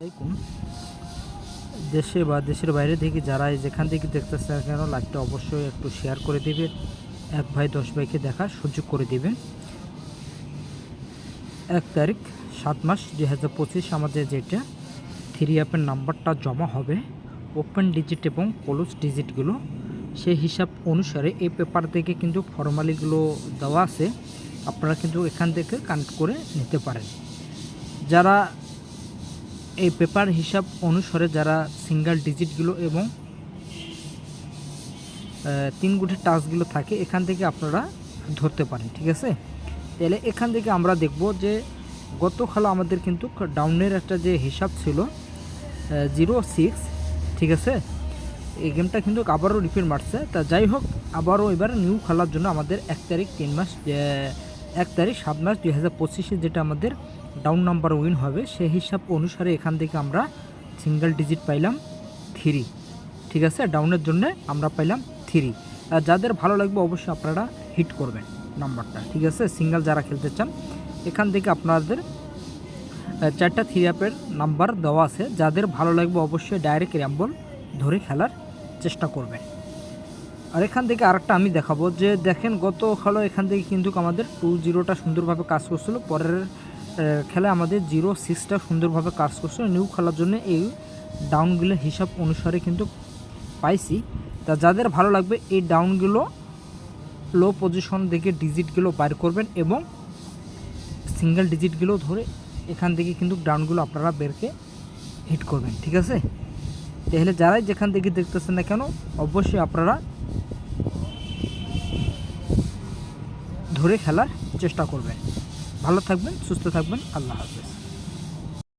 আলাইকুম। দেশে বা দেশের বাইরে থেকে যারা যেখান থেকে দেখতেছে না কেন লাইভটা অবশ্যই একটু শেয়ার করে দিবেন। 1 ভাই 10 ভাইকে দেখার সুযোগ করে দিবেন। 1 তারিখ 7 মাস 2025 আমাদের যেটা 3 অ্যাপের নাম্বারটা জমা হবে, ওপেন ডিজিট এবং ক্লোজ ডিজিটগুলো সেই হিসাব অনুসারে এই পেপার থেকে কিন্তু ফর্মালিটিগুলো দেওয়া আছে, আপনারা কিন্তু এখান থেকে কানেক্ট করে নিতে পারেন। যারা এই পেপার হিসাব অনুসারে যারা সিঙ্গেল ডিজিটগুলো এবং 3 গুটির টাচগুলো থাকে এখান থেকে আপনারা ধরতে পারেন, ঠিক আছে। তাহলে এখান থেকে আমরা দেখব যে গত খেলা আমাদের কিন্তু ডাউনের একটা যে হিসাব ছিল 06, ঠিক আছে। এই গেমটা কিন্তু আবারও রিপিট মারছে। তা যাই হোক, আবারও এবার নিউ খেলার জন্য আমাদের 1 তারিখ 7 মাস 2025 যেটা আমাদের ডাউন নাম্বার উইন হবে সেই হিসাব অনুসারে এখান থেকে আমরা সিঙ্গেল ডিজিট পাইলাম 3, ঠিক আছে। ডাউনের জন্য আমরা পাইলাম 3। আর যাদের ভালো লাগবে অবশ্যই আপনারা হিট করবেন নাম্বারটা, ঠিক আছে। সিঙ্গেল যারা খেলতে চান এখান থেকে আপনাদের 4টা 3 অ্যাপের নাম্বার দেওয়া আছে, যাদের ভালো লাগবে অবশ্যই ডাইরেক্ট র্যাম্বল ধরে খেলার চেষ্টা করবেন। আর এখান থেকে আরেকটা আমি দেখাবো যে দেখেন গত খেলা এখান থেকে কিন্তু আমাদের 20টা সুন্দরভাবে কাজ করছিল, পরের খেলায় আমাদের 06টা সুন্দরভাবে কাজ করছিল। নিউ খেলার জন্য এই ডাউনগুলো হিসাব অনুসারে কিন্তু পাইছি। তা যাদের ভালো লাগবে এই ডাউনগুলো লো পজিশন দেখে ডিজিটগুলো বাইর করবেন এবং সিঙ্গেল ডিজিটগুলো ধরে এখান থেকে কিন্তু ডাউনগুলো আপনারা বেরকে হিট করবেন, ঠিক আছে। তাহলে যারাই যেখান থেকে দেখতেছেন না কেন অবশ্যই আপনারা ধরে খেলার চেষ্টা করবেন। ভালো থাকবেন, সুস্থ থাকবেন, আল্লাহ হাফেজ।